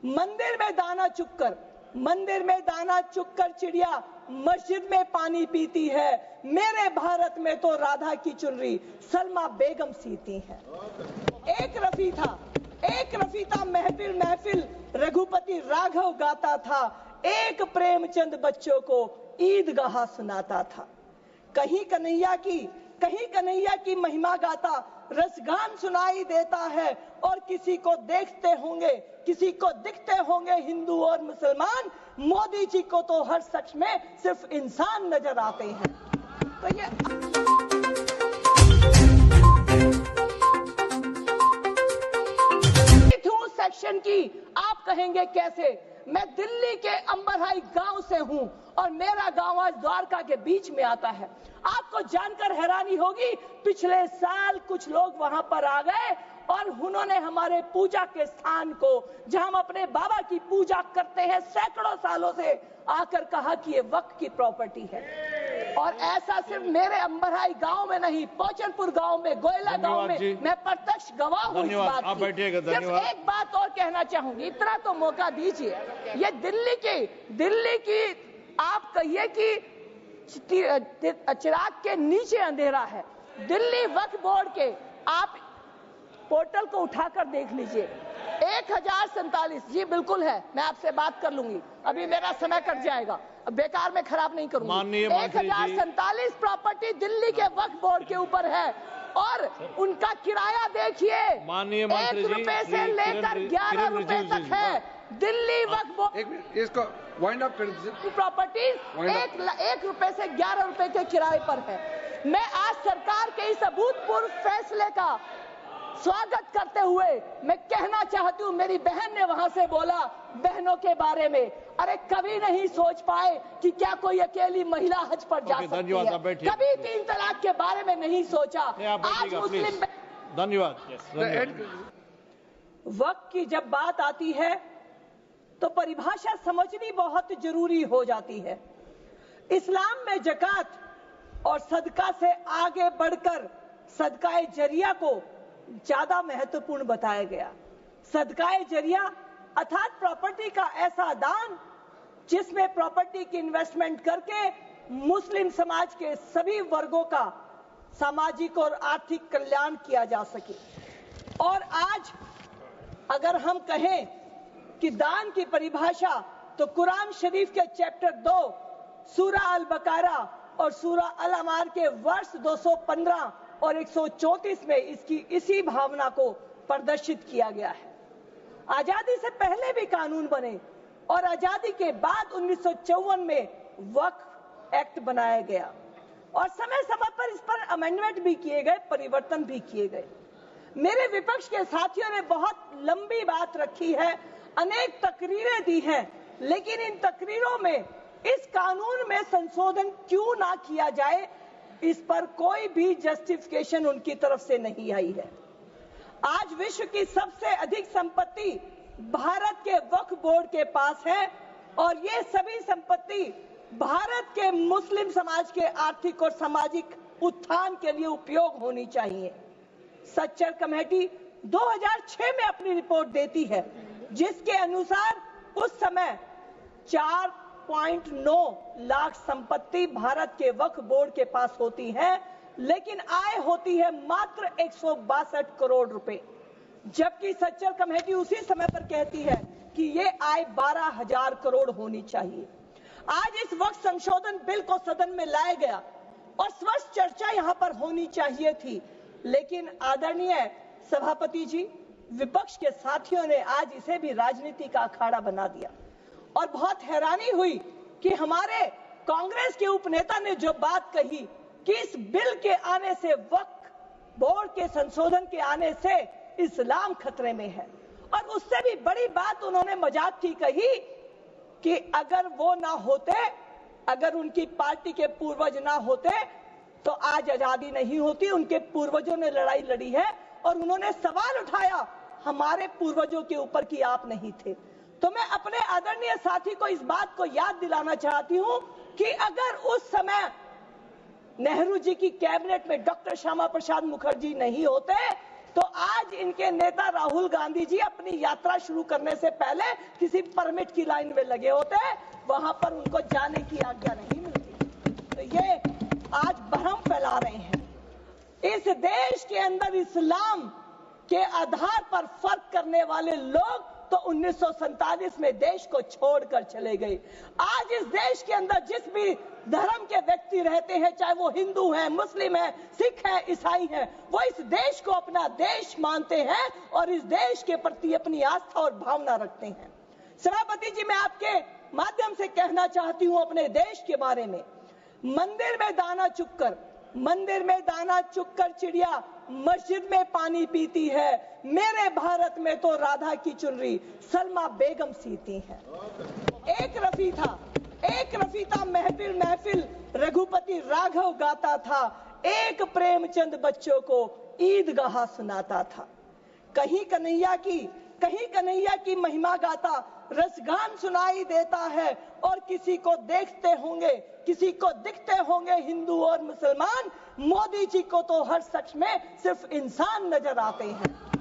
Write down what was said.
मंदिर में दाना चुगकर चिड़िया मस्जिद में पानी पीती है। मेरे भारत में तो राधा की चुनरी सलमा बेगम सीती है। एक रफी था महफिल रघुपति राघव गाता था। एक प्रेमचंद बच्चों को ईदगाह सुनाता था। कहीं कन्हैया की महिमा गाता रसगान सुनाई देता है। और किसी को दिखते होंगे हिंदू और मुसलमान, मोदी जी को तो हर शख्स में सिर्फ इंसान नजर आते हैं। तो ये सेक्शन की आप कहेंगे कैसे? मैं दिल्ली के अंबरहाई गांव से हूं और मेरा गांव आज द्वारका के बीच में आता है। आपको जानकर हैरानी होगी, पिछले साल कुछ लोग वहां पर आ गए और उन्होंने हमारे पूजा के स्थान को, जहां हम अपने बाबा की पूजा करते हैं सैकड़ों सालों से, आकर कहा कि ये वक्फ की प्रॉपर्टी है। और ऐसा सिर्फ मेरे अंबरहाई गांव में नहीं, पोचनपुर गांव में, गोयला गांव में मैं प्रत्यक्ष गवाह हूं इस बात की। सिर्फ एक बात और कहना चाहूंगी, इतना तो मौका दीजिए। ये दिल्ली की आप कहिए कि चिराग के नीचे अंधेरा है। दिल्ली वक्फ बोर्ड के आप पोर्टल को उठाकर देख लीजिए, 1047। जी बिल्कुल है, मैं आपसे बात कर लूंगी, अभी मेरा समय कट जाएगा, बेकार में खराब नहीं करूंगी। 1047 प्रॉपर्टी दिल्ली के वक्फ बोर्ड के ऊपर है और उनका किराया देखिए 1 रुपए से लेकर 11 रुपए तक है। दिल्ली वक्फ बोर्ड इसको वाइंड अप कर दीजिए। प्रॉपर्टीज 1 रुपए से 11 रुपए के किराए पर है। मैं आज सरकार के इस अभूतपूर्व फैसले का स्वागत करते हुए मैं कहना चाहती हूं, मेरी बहन ने वहां से बोला बहनों के बारे में, अरे कभी नहीं सोच पाए कि क्या कोई अकेली महिला हज पर जा सकती है, कभी 3 तलाक के बारे में नहीं सोचा। आज मुस्लिम धन्यवाद। वक्त की जब बात आती है तो परिभाषा समझनी बहुत जरूरी हो जाती है। इस्लाम में ज़कात और सदका से आगे बढ़कर सदकाए जरिया को ज्यादा महत्वपूर्ण बताया गया। सदकाए जरिया अर्थात प्रॉपर्टी का ऐसा दान जिसमें प्रॉपर्टी की इन्वेस्टमेंट करके मुस्लिम समाज के सभी वर्गों का सामाजिक और आर्थिक कल्याण किया जा सके। और आज अगर हम कहें कि दान की परिभाषा, तो कुरान शरीफ के चैप्टर 2 सूरा अल बकारा और सूरा अल अमार के वर्ष 215 और 134 में इसी भावना को प्रदर्शित किया गया है। आजादी से पहले भी कानून बने और आजादी के बाद 1954 में वक्फ एक्ट बनाया गया और समय समय पर इस पर अमेंडमेंट भी किए गए, परिवर्तन भी किए गए। मेरे विपक्ष के साथियों ने बहुत लंबी बात रखी है, अनेक तकरीरें दी हैं, लेकिन इन तकरीरों में इस कानून में संशोधन क्यों ना किया जाए, इस पर कोई भी जस्टिफिकेशन उनकी तरफ से नहीं आई है। आज विश्व की सबसे अधिक संपत्ति भारत के वक्फ बोर्ड के पास है और ये सभी संपत्ति भारत के मुस्लिम समाज के आर्थिक और सामाजिक उत्थान के लिए उपयोग होनी चाहिए। सच्चर कमेटी 2006 में अपनी रिपोर्ट देती है, जिसके अनुसार उस समय 4.9 लाख संपत्ति भारत के वक्फ बोर्ड के पास होती है, लेकिन आय होती है मात्र 162 करोड़ रुपए, जबकि सच्चर कमेटी उसी समय पर कहती है कि ये आय 12,000 करोड़ होनी चाहिए। आज इस वक्त संशोधन बिल को सदन में लाया गया और स्वस्थ चर्चा यहां पर होनी चाहिए थी, लेकिन आदरणीय सभापति जी, विपक्ष के साथियों ने आज इसे भी राजनीति का अखाड़ा बना दिया। और बहुत हैरानी हुई कि हमारे कांग्रेस के उपनेता ने जो बात कही कि इस बिल के आने से, वक्फ बोर्ड के संशोधन के आने से इस्लाम खतरे में है, और उससे भी बड़ी बात उन्होंने मजाक की कही कि अगर वो ना होते, अगर उनकी पार्टी के पूर्वज ना होते तो आज आजादी नहीं होती। उनके पूर्वजों ने लड़ाई लड़ी है और उन्होंने सवाल उठाया हमारे पूर्वजों के ऊपर कि आप नहीं थे। तो मैं अपने आदरणीय साथी को इस बात को याद दिलाना चाहती हूं कि अगर उस समय नेहरू जी की कैबिनेट में डॉक्टर श्यामा प्रसाद मुखर्जी नहीं होते तो आज इनके नेता राहुल गांधी जी अपनी यात्रा शुरू करने से पहले किसी परमिट की लाइन में लगे होते, वहां पर उनको जाने की आज्ञा नहीं मिलती। तो ये आज भ्रम फैला रहे हैं। इस देश के अंदर इस्लाम के आधार पर फर्क करने वाले लोग तो 1947 में देश को छोड़कर चले गए। आज इस देश के अंदर जिस भी धर्म के व्यक्ति रहते हैं, चाहे वो हिंदू हैं, मुस्लिम हैं, सिख हैं, ईसाई हैं, वो इस देश को अपना देश मानते हैं और इस देश के प्रति अपनी आस्था और भावना रखते हैं। सभापति जी, मैं आपके माध्यम से कहना चाहती हूं अपने देश के बारे में। मंदिर में दाना चुगकर चिड़िया मस्जिद में पानी पीती है। मेरे भारत में तो राधा की चुनरी सलमा बेगम सीती है। एक रफी था महफिल रघुपति राघव गाता था। एक प्रेमचंद बच्चों को ईदगाह सुनाता था। कहीं कन्हैया की महिमा गाता रसगान सुनाई देता है। और किसी को दिखते होंगे हिंदू और मुसलमान, मोदी जी को तो हर शख्स में सिर्फ इंसान नजर आते हैं।